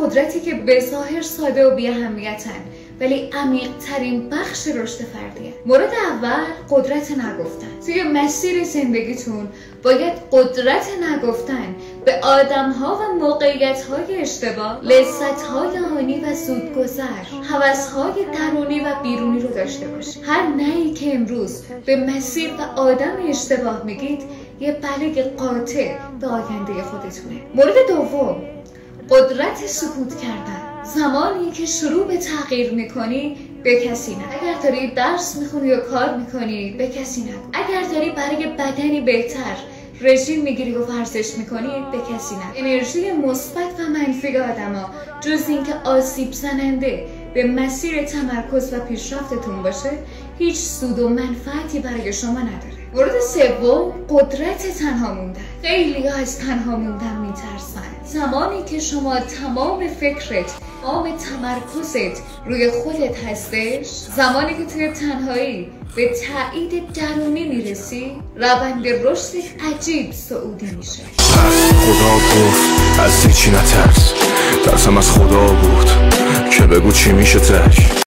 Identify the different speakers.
Speaker 1: قدرتی که به ظاهر ساده و بی اهمیتن ولی عمیق ترین بخش رشد فردیه. مورد اول قدرت نگفتن. توی مسیر زندگیتون باید قدرت نگفتن به آدم‌ها و موقعیت‌های اشتباه، لذت‌های آنی و زودگذر، هوس‌های درونی و بیرونی رو داشته باشید. هر نهی که امروز به مسیر و آدم اشتباه میگید یه بلگ قاطع به آینده خودتونه. مورد دوم قدرت سکوت کردن. زمانی که شروع به تغییر میکنی به کسی نگو. اگر داری درس میخونی یا کار میکنی به کسی نگو. اگر داری برای بدنی بهتر رژیم میگیری و ورزش میکنی به کسی نگو. انرژی مثبت و منفی آدما جز اینکه آسیب زننده به مسیر تمرکز و پیشرفتتون باشه هیچ سود و منفعتی برای شما نداره. مورد سوم قدرت تنها موندن. خیلی از تنها موندن میترسن. زمانی که شما تمام فکرت، تمام تمرکزت روی خودت هستش، زمانی که توی تنهایی به تایید درونی میرسی، روند رشد عجیب صعودی میشه.
Speaker 2: خدا گفت از هیچی نترس، ترسم از خدا بود که بگو چی میشه تش.